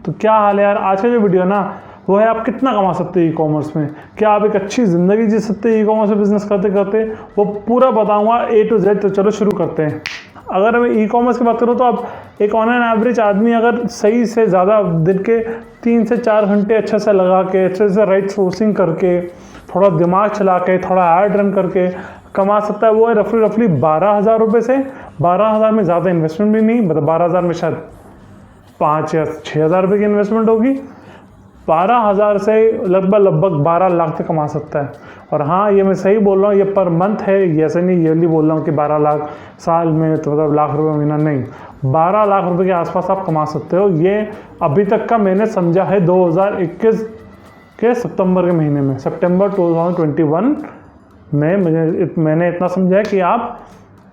तो क्या हाल है यार, आज का जो वीडियो है ना वो है आप कितना कमा सकते हैं ई कॉमर्स में, क्या आप एक अच्छी ज़िंदगी जी सकते हैं ई कॉमर्स में बिजनेस करते करते, वो पूरा बताऊंगा A to Z। तो चलो शुरू करते हैं। अगर मैं ई कॉमर्स की बात करूँ तो आप एक ऑन एन एवरेज आदमी अगर सही से ज़्यादा दिन के 3 से 4 घंटे अच्छे से लगा के, अच्छे से राइट सोर्सिंग करके, थोड़ा दिमाग चला के, थोड़ा ऐड रन करके कमा सकता है। वो है रफली 12,000 रुपये से। 12,000 में ज़्यादा इन्वेस्टमेंट भी नहीं, मतलब 12,000 में शायद 5 या 6,000 रुपये की इन्वेस्टमेंट होगी। 12,000 से लगभग 12 लाख तक कमा सकता है। और हाँ, ये मैं सही बोल रहा हूँ, ये पर मंथ है, ये ऐसे नहीं ईयरली बोल रहा हूँ कि 12 लाख साल में तो मतलब लाख रुपये महीना नहीं। 12 लाख रुपए के आसपास आप कमा सकते हो। ये अभी तक का मैंने समझा है 2021 के सितंबर के महीने में, सितंबर 2021 में मैंने इतना समझा है कि आप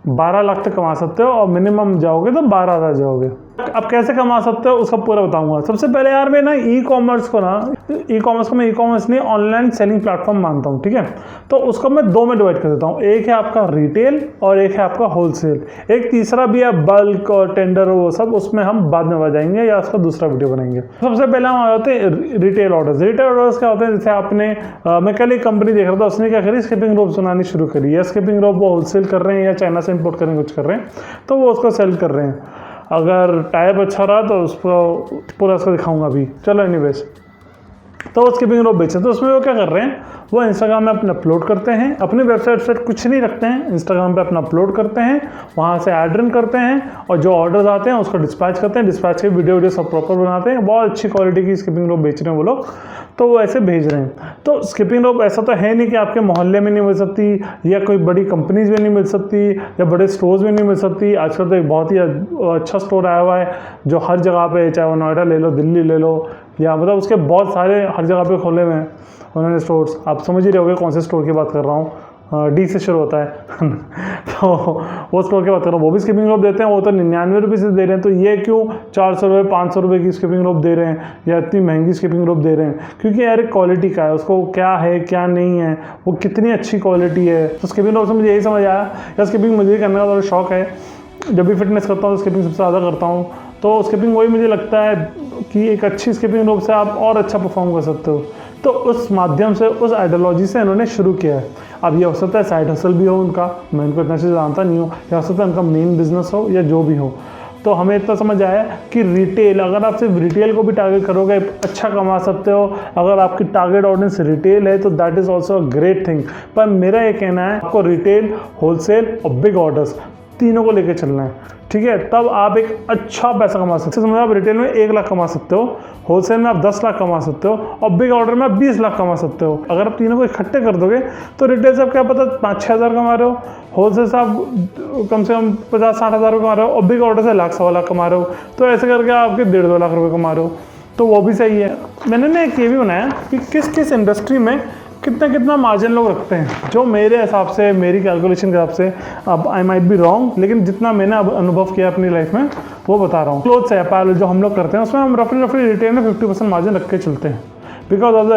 12 लाख तक कमा सकते हो और मिनिमम जाओगे तो 12,000 जाओगे। अब कैसे कमा सकते हो उसका पूरा बताऊंगा। सबसे पहले यार मैं ना ई कॉमर्स को मैं ई कॉमर्स नहीं, ऑनलाइन सेलिंग प्लेटफॉर्म मानता हूँ, ठीक है। तो उसको मैं दो में डिवाइड कर देता हूँ, एक है आपका रिटेल और एक है आपका होलसेल। एक तीसरा भी है बल्क और टेंडर और वो सब, उसमें हम बाद में बताएंगे या उसका दूसरा वीडियो बनाएंगे। सबसे पहले हम आ जाते हैं रिटेल ऑर्डर्स। रिटेल ऑर्डर्स क्या होते हैं, जैसे आपने मैं कल एक कंपनी देख रहा था, उसने क्या करी, स्किपिंग रोप बनानी शुरू करी। या स्किपिंग रोप वो होलसेल कर रहे हैं या चाइना से इम्पोर्ट करने कुछ कर रहे हैं, तो वो उसको सेल कर रहे हैं। अगर टाइप अच्छा रहा तो उसको पूरा उसको दिखाऊंगा अभी। चलो एनीवेज, तो वो स्किपिंग रोप बेचते हैं। तो उसमें वो क्या कर रहे हैं, वो इंस्टाग्राम में अपने अपलोड करते हैं, अपनी वेबसाइट कुछ नहीं रखते हैं, इंस्टाग्राम पे अपना अपलोड करते हैं, वहाँ से ऐड रन करते हैं और जो ऑर्डर्स आते हैं उसको डिस्पैच करते हैं। डिस्पैच के वीडियो सब प्रॉपर बनाते हैं। बहुत अच्छी क्वालिटी की स्किपिंग रोप बेच रहे हैं वो लोग, तो वो ऐसे भेज रहे हैं। तो स्किपिंग रोप ऐसा तो है नहीं कि आपके मोहल्ले में नहीं मिल सकती या कोई बड़ी कंपनीज में नहीं मिल सकती या बड़े स्टोर्स में नहीं मिल सकती। आजकल तो एक बहुत ही अच्छा स्टोर आया हुआ है जो हर जगह पे, चाहे वो नोएडा ले लो, दिल्ली ले लो, या मतलब उसके बहुत सारे हर जगह पे खोले हुए हैं उन्होंने स्टोर्स। आप समझ ही रहे होगे कौन से स्टोर की बात कर रहा हूँ, डी से शुरू होता है तो वो स्टोर की बात कर रहा हूँ। वो भी स्किपिंग रोप देते हैं, वो तो 99 रुपये से दे रहे हैं। तो ये क्यों 400 रुपये 500 रुपये की स्किपिंग रोप दे रहे हैं या इतनी महंगी स्किपिंग रोप दे रहे हैं? क्योंकि यार क्वालिटी का है, उसको क्या है क्या नहीं है, वो कितनी अच्छी क्वालिटी है। तो स्किपिंग रोप से मुझे यही समझ आया। या स्किपिंग मुझे करने का थोड़ा शौक है, जब भी फिटनेस करता हूँ तो स्किपिंग सबसे ज़्यादा करता हूँ। तो स्किपिंग वही मुझे लगता है कि एक अच्छी स्किपिंग रोप से आप और अच्छा परफॉर्म कर सकते हो। तो उस माध्यम से, उस आइडियोलॉजी से इन्होंने शुरू किया है। अब ये हो सकता है साइड हसल भी हो उनका, मैं इनको इतना चीज़ जानता नहीं हूँ, या हो सकता है उनका मेन बिजनेस हो या जो भी हो। तो हमें इतना समझ आया कि रिटेल, अगर आप सिर्फ रिटेल को भी टारगेट करोगे अच्छा कमा सकते हो। अगर आपकी टारगेट ऑडियंस रिटेल है तो that is also a great thing. पर मेरा ये कहना है आपको रिटेल, होलसेल और बिग ऑर्डर्स तीनों को लेकर चलना है, ठीक है। तब आप एक अच्छा पैसा कमा सकते हो। समझो आप रिटेल में 1 लाख कमा सकते हो, होलसेल में आप 10 लाख कमा सकते हो और बिग ऑर्डर में आप 20 लाख कमा सकते हो। अगर आप तीनों को इकट्ठे कर दोगे तो रिटेल से आप क्या पता 5-6 हज़ार कमा रहे हो, होलसेल से आप कम से कम 50-60 हज़ार कमा रहे हो और बिग ऑर्डर से लाख-1.25 लाख कमा रहे हो। तो ऐसे करके आपके 1.5-2 लाख रुपये कमा रहे हो, तो वो भी सही है। मैंने ना एक ये भी बनाया कि किस किस इंडस्ट्री में कितना मार्जिन लोग रखते हैं। जो मेरे हिसाब से, मेरी कैलकुलेशन के हिसाब से, अब आई माइट बी रॉन्ग, लेकिन जितना मैंने अब अनुभव किया अपनी लाइफ में वो बता रहा हूँ। क्लोथ्स है, अपैरल जो हम लोग करते हैं, उसमें हम रफली रिटेल में 50% मार्जिन रख के चलते हैं। बिकॉज ऑफ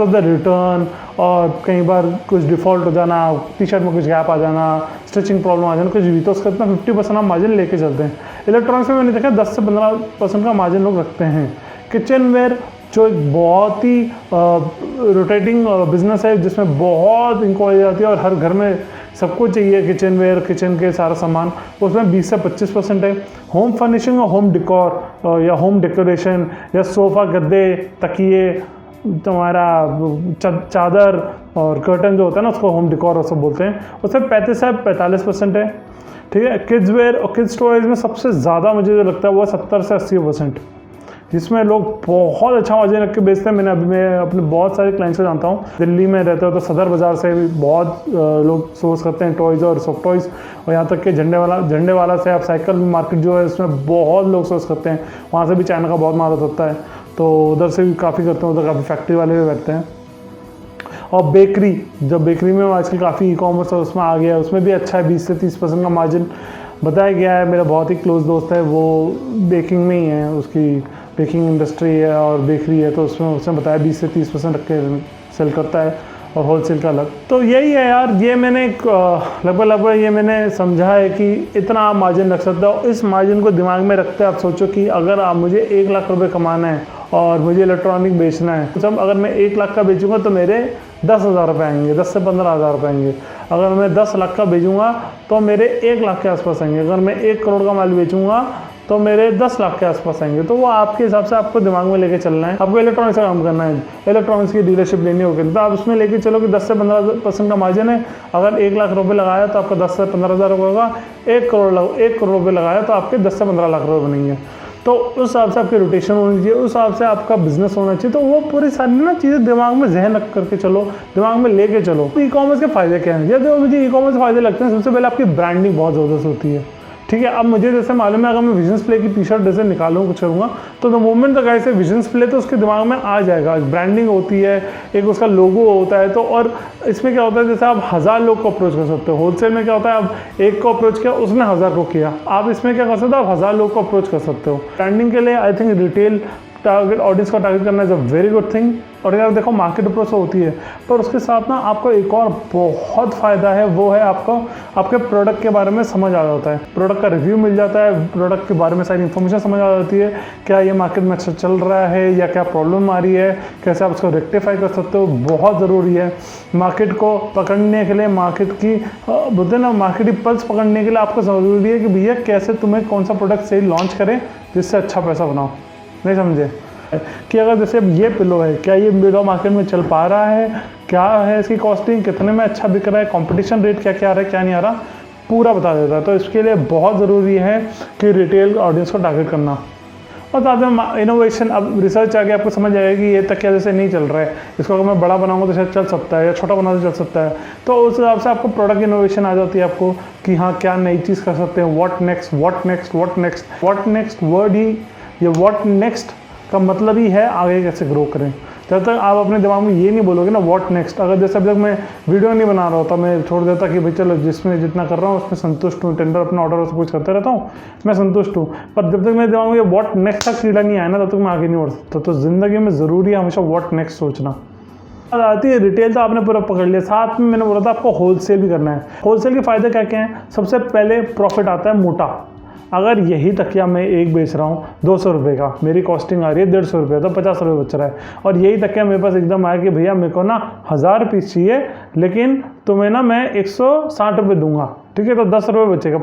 द रिटर्न, और कई बार कुछ डिफ़ॉल्ट हो जाना, टी शर्ट में कुछ गैप आ जाना, स्टिचिंग प्रॉब्लम आ जाना, कुछ भी, तो उसका इतना 50% हम मार्जिन लेके चलते हैं। इलेक्ट्रॉनिक्स में मैंने देखा 10 से 15% का मार्जिन लोग रखते हैं। किचन वेयर जो एक बहुत ही रोटेटिंग बिजनेस है, जिसमें बहुत इंक्वायरी आती है और हर घर में सबको चाहिए किचन वेयर, किचन के सारा सामान, उसमें 20 से 25% है। होम फर्निशिंग और होम डिकॉर या होम डेकोरेशन या सोफ़ा, गद्दे, तकिए, तुम्हारा चादर और कर्टन जो होता है ना, उसको होम डिकॉर और सब बोलते हैं, उसमें 35 से 45% है, ठीक है। किड्स वेयर और किड्स टॉयज़ में सबसे ज़्यादा मुझे जो लगता है वो 70 से 80%, जिसमें लोग बहुत अच्छा मार्जिन रख के बेचते हैं। मैं अपने बहुत सारे क्लाइंट्स को जानता हूँ। दिल्ली में रहते हो तो सदर बाज़ार से भी बहुत लोग सोर्स करते हैं टॉयज़ और सॉफ्ट टॉयज़, और यहाँ तक कि झंडे वाला से आप साइकिल मार्केट जो है उसमें बहुत लोग सोर्स करते हैं। वहाँ से भी चाइना का बहुत माल होता है, तो उधर से भी काफ़ी करते हैं, उधर काफ़ी फैक्ट्री वाले भी बैठते हैं। और बेकरी, जब बेकरी में आजकल काफ़ी ई कॉमर्स और उसमें आ गया है, उसमें भी अच्छा है, 20 से 30% का मार्जिन बताया गया है। मेरा बहुत ही क्लोज दोस्त है, वो बेकिंग में ही है, उसकी बेकिंग इंडस्ट्री है और बेकरी है, तो उसमें उसने बताया 20 से 30% रख के सेल करता है। और होलसेल का अलग। तो यही है यार, ये मैंने लगभग ये मैंने समझा है कि इतना आप मार्जिन रख सकते हो। इस मार्जिन को दिमाग में रखते आप सोचो कि अगर आप मुझे 1 लाख रुपए कमाना है और मुझे इलेक्ट्रॉनिक बेचना है, तो अगर मैं 1 लाख का बेचूंगा तो मेरे 10,000 रुपये आएंगे, 10 से 15,000 रुपये आएंगे। अगर मैं 10 लाख का बेचूंगा तो मेरे 1 लाख के आसपास आएंगे। अगर मैं 1 करोड़ का माल बेचूंगा तो मेरे 10 लाख के आसपास आएंगे। तो वो आपके हिसाब से आपको दिमाग में लेके चलना है। आपको इलेक्ट्रॉनिक्स का काम करना है, इलेक्ट्रॉनिक्स की डीलरशिप लेनी होगी, तो आप उसमें लेके चलो कि 10 से 15% का मार्जिन है। अगर 1 लाख रुपये लगाया तो आपका 10 से 15,000 रुपये होगा। 1 करोड़ रुपये लगाया तो आपके 10 से 15 लाख रुपये बनेंगे। तो उस हिसाब से आपकी रोटेशन होनी चाहिए, उस हिसाब से आपका बिजनेस होना चाहिए। तो वो पूरी सारी ना चीज़ें दिमाग में जहन रख करके चलो, दिमाग में लेके चलो। ई कॉमर्स के फ़ायदे क्या हैं? जैसे मुझे ई कॉमर्स फ़ायदे लगते हैं, सबसे पहले आपकी ब्रांडिंग बहुत ज़बरदस्त होती है। ठीक है, अब मुझे जैसे मालूम है अगर मैं विजन प्ले की टी शर्ट जैसे निकालूँ कुछ करूँगा तो द मोमेंट द गाइस से विजन प्ले तो उसके दिमाग में आ जाएगा। ब्रांडिंग होती है, एक उसका लोगो होता है। तो और इसमें क्या होता है, जैसे आप 1000 लोग को अप्रोच कर सकते हो। होलसेल में क्या होता है, आप एक को अप्रोच किया, उसने 1000 को किया। आप इसमें क्या कर सकते हो, आप 1000 लोग को अप्रोच कर सकते हो। ब्रांडिंग के लिए I think retail target audience का टारगेट करना is a very good thing. और यार देखो, मार्केट अप्रोच होती है, पर उसके साथ ना आपको एक और बहुत फ़ायदा है, वो है आपको आपके प्रोडक्ट के बारे में समझ आ जाता है। प्रोडक्ट का रिव्यू मिल जाता है, प्रोडक्ट के बारे में सारी इन्फॉर्मेशन समझ आ जाती है। क्या ये मार्केट में अच्छा चल रहा है या क्या प्रॉब्लम आ रही है, कैसे आप उसको रेक्टिफाई कर सकते हो, बहुत ज़रूरी है। मार्केट को पकड़ने के लिए, मार्केट की बोलते हैं ना, मार्केट की पल्स पकड़ने के लिए आपको ज़रूरी है कि भैया कैसे तुम्हें कौन सा प्रोडक्ट सही लॉन्च करें जिससे अच्छा पैसा बनाओ। नहीं समझे कि अगर जैसे अब ये पिलो है, क्या ये पिलो मार्केट में चल पा रहा है, क्या है इसकी कॉस्टिंग, कितने में अच्छा बिक रहा है, कंपटीशन रेट क्या क्या आ रहा है, क्या नहीं आ रहा, पूरा बता देता है। तो इसके लिए बहुत ज़रूरी है कि रिटेल ऑडियंस को टारगेट करना। और साथ में इनोवेशन, अब रिसर्च आगे आपको समझ आएगा कि ये तकिया जैसे नहीं चल रहा है, इसको अगर मैं बड़ा बनाऊंगा तो शायद चल सकता है, या छोटा बना तो चल सकता है। तो उस हिसाब से आपको प्रोडक्ट इनोवेशन आ जाती है आपको कि हाँ क्या नई चीज़ कर सकते हैं। What next, what next, what next, what next word ही, ये व्हाट नेक्स्ट का मतलब ही है आगे कैसे ग्रो करें। जब तक आप अपने दिमाग में ये नहीं बोलोगे ना व्हाट नेक्स्ट, अगर जैसे अब तक मैं वीडियो नहीं बना रहा होता, मैं छोड़ देता कि भाई चलो जिसमें जितना कर रहा हूँ उसमें संतुष्ट हूँ, टेंडर अपना ऑर्डर सब कुछ करते रहता हूँ, मैं संतुष्ट हूँ, पर जब तक मेरे दिमाग में ये व्हाट नेक्स्ट का कीड़ा नहीं आया ना तब तक मैं आगे नहीं बढ़ सकता। तो ज़िंदगी में ज़रूरी है हमेशा व्हाट नेक्स्ट सोचना। आती है रिटेल, तो आपने पूरा पकड़ लिया। साथ में मैंने बोला था आपको होलसेल भी करना है। होलसेल के फ़ायदे क्या क्या हैं? सबसे पहले प्रॉफिट आता है मोटा। अगर यही तकिया मैं एक बेच रहा हूँ 200 रुपये का, मेरी कॉस्टिंग आ रही है 150 रुपये, तो 50 रुपये बच रहा है। और यही तकिया मेरे पास एकदम आया कि भैया मेरे को ना 1000 पीस चाहिए, लेकिन तुम्हें ना मैं 160 रुपये दूंगा, ठीक है, तो 10 रुपये बचेगा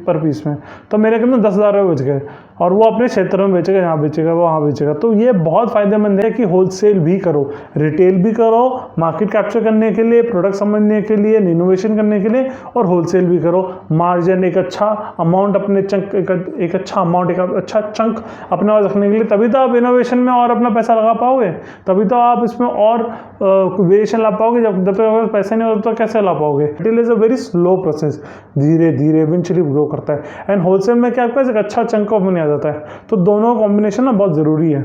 पर पीस में, तो मेरे कितने 10,000 रुपये बच गए। और वो अपने क्षेत्र में बेचेगा, यहाँ बेचेगा, वो वहाँ बेचेगा। तो ये बहुत फ़ायदेमंद है कि होलसेल भी करो, रिटेल भी करो, मार्केट कैप्चर करने के लिए, प्रोडक्ट समझने के लिए, इनोवेशन करने के लिए, और होलसेल भी करो। मार्जिन एक अच्छा अमाउंट अपने चंक, एक अच्छा अमाउंट, एक अच्छा चंक अपने पास रखने के लिए, तभी तो आप इनोवेशन में और अपना पैसा लगा पाओगे, तभी तो आप इसमें और वेरिएशन ला पाओगे। जब तक पैसा नहीं होता तो कैसे ला पाओगे? Retail is a very slow process, धीरे धीरे इवेंचुअली ग्रो करता है। एंड होलसेल में क्या आपका एक अच्छा चंक ऑफ मनी आ जाता है। तो दोनों कॉम्बिनेशन ना बहुत ज़रूरी है।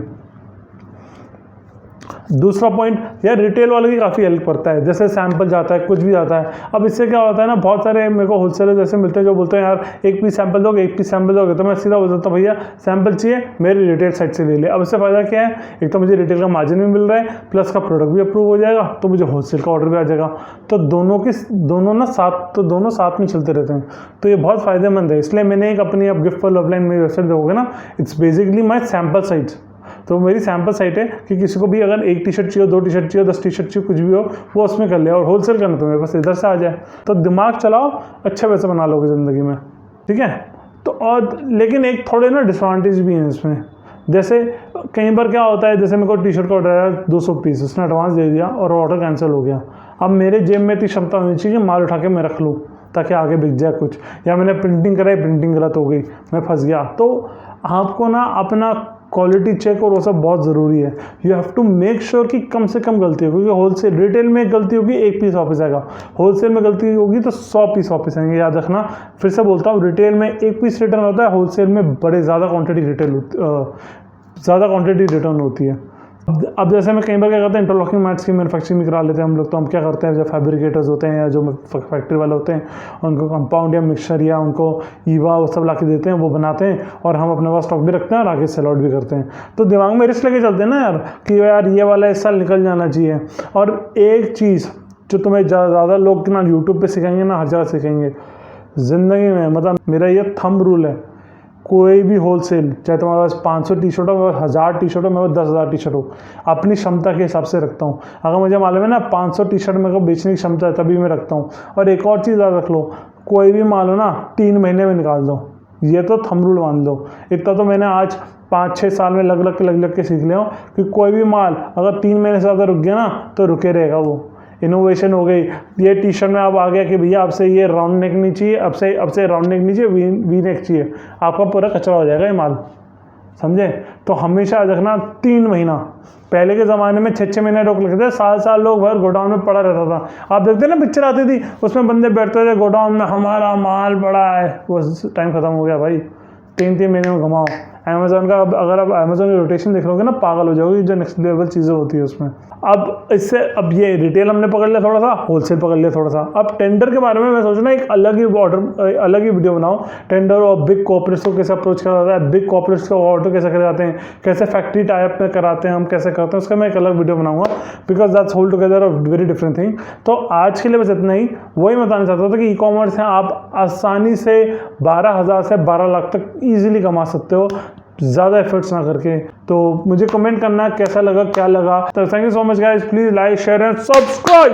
दूसरा पॉइंट, यार रिटेल वाले की काफ़ी हेल्प करता है। जैसे सैंपल जाता है, कुछ भी जाता है। अब इससे क्या होता है ना, बहुत सारे मेरे को होलसेलर जैसे मिलते हैं जो बोलते हैं यार एक पीस सैंपल दोगे, एक पीस सैंपल दोगे, तो मैं सीधा बोल देता हूँ भैया सैंपल चाहिए मेरी रिटेल साइट से ले ले। अब इससे फ़ायदा क्या है, एक तो मुझे रिटेल का मार्जिन भी मिल रहा है, प्लस का प्रोडक्ट भी अप्रूव हो जाएगा, तो मुझे होलसेल का ऑर्डर भी आ जाएगा। तो दोनों साथ में चलते रहते हैं। तो ये बहुत फ़ायदेमंद है। इसलिए मैंने एक अपनी, अब गिफ्ट फॉर लवलाइन मेरी वेबसाइट देखोगे ना, it's basically my sample site. तो मेरी सैंपल साइट है कि किसी को भी अगर एक टी शर्ट चाहिए, 2 टी शर्ट चाहिए, 10 टी शर्ट चाहिए, कुछ भी हो वो उसमें कर ले। और होलसेल करना तो मेरे पास इधर से आ जाए। तो दिमाग चलाओ, अच्छे पैसे बना लोगे ज़िंदगी में, ठीक है। तो और लेकिन एक थोड़े ना डिसएडवांटेज भी हैं इसमें। जैसे कई बार क्या होता है, जैसे मेरे को टी शर्ट का ऑर्डर आया 200 पीस, उसने एडवांस दे दिया और ऑर्डर कैंसिल हो गया। अब मेरे जेब में इतनी क्षमता होनी चाहिए कि माल उठा के मैं रख लूँ ताकि आगे बिक जाए कुछ, या मैंने प्रिंटिंग कराई, प्रिंटिंग गलत हो गई, मैं फंस गया। तो आपको ना अपना क्वालिटी चेक और वो सब बहुत ज़रूरी है। You have to make sure कि कम से कम गलती हो, क्योंकि होलसेल, रिटेल में एक गलती होगी 1 पीस वापस आएगा, होलसेल में गलती होगी तो 100 पीस वापस आएंगे। याद रखना, फिर से बोलता हूँ, रिटेल में 1 पीस रिटर्न होता है, होलसेल में बड़े ज़्यादा क्वान्टिटी रिटर्न होती है। अब जैसे मैं कई बार क्या करते हैं, इंटरलॉकिंग मैट्स की मैन्युफैक्चरिंग भी करा लेते हैं हम लोग। तो हम क्या करते हैं, जो फैब्रिकेटर्स होते हैं या जो फैक्ट्री वाले होते हैं, उनको कंपाउंड या मिक्सचर या उनको ईवा वो सब ला के देते हैं, वो बनाते हैं, और हम अपने पास स्टॉक भी रखते हैं और आगे सेल आउट भी करते हैं। तो दिमाग में रिस्क लेके चलते हैं ना यार कि यार ये वाला इस साल निकल जाना चाहिए। और एक चीज़ जो तुम्हें ज़्यादा लोग ना यूट्यूब पे सिखाएंगे ना हर जगह सिखाएंगे ज़िंदगी में। मतलब मेरा ये थंब रूल है, कोई भी होलसेल, चाहे तुम्हारे पास 500 टी शर्ट हो, मेरे पास 1000 टी शर्ट हो, मेरे पास 10,000 टी शर्ट हो, अपनी क्षमता के हिसाब से रखता हूँ। अगर मुझे मालूम है ना 500 टी शर्ट मेरे को बेचने की क्षमता है तभी मैं रखता हूँ। और एक और चीज़ याद रख लो, कोई भी माल हो ना 3 महीने में निकाल दो, ये तो थंब रूल मान लो। इतना तो मैंने आज 5-6 साल में लग लग के सीख लिया हूँ कि कोई भी माल अगर 3 महीने से ज़्यादा रुक गया ना तो रुके रहेगा। वो इनोवेशन हो गई। ये टी शर्ट में अब आ गया कि भैया आपसे ये राउंड नेक नहीं चाहिए, अब से राउंड नेक नहीं चाहिए, वी नेक चाहिए, आपका पूरा कचरा हो जाएगा ये माल, समझे। तो हमेशा रखना 3 महीना। पहले के ज़माने में 6-6 महीने रोक लगते थे, साल लोग भर गोडाउन में पड़ा रहता था। आप देखते ना पिक्चर आती थी, उसमें बंदे बैठते थे गोडाउन में, हमारा माल पड़ा है। वो टाइम ख़त्म हो गया भाई, 3 महीने में घुमाओ। अमेज़न का अगर आप अमेज़न की रोटेशन देख लोगे ना पागल हो जाओगे, जो नेक्स्ट लेवल चीज़ें होती है उसमें। अब ये रिटेल हमने पकड़ लिया, थोड़ा सा होलसेल पकड़ लिया थोड़ा सा। अब टेंडर के बारे में मैं सोच रहा हूँ एक अलग ही वीडियो बनाऊँ। टेंडर और बिग कॉर्पोरेट्स को कैसे अप्रोच करा जाता है, बिग कॉर्पोरेट्स को ऑर्डर कैसे करे जाते हैं, कैसे फैक्ट्री टाइप में कराते हैं, हम कैसे करते हैं, उसका मैं एक अलग वीडियो बनाऊंगा, because that's whole together a very different thing. तो आज के लिए बस इतना ही। वही बताना चाहता था कि ई कॉमर्स है, आप आसानी से 12,000 से 12 लाख तक ईजिली कमा सकते हो, ज़्यादा एफर्ट्स ना करके। तो मुझे कमेंट करना कैसा लगा, क्या लगा। तो thank you so much guys, please like share and subscribe.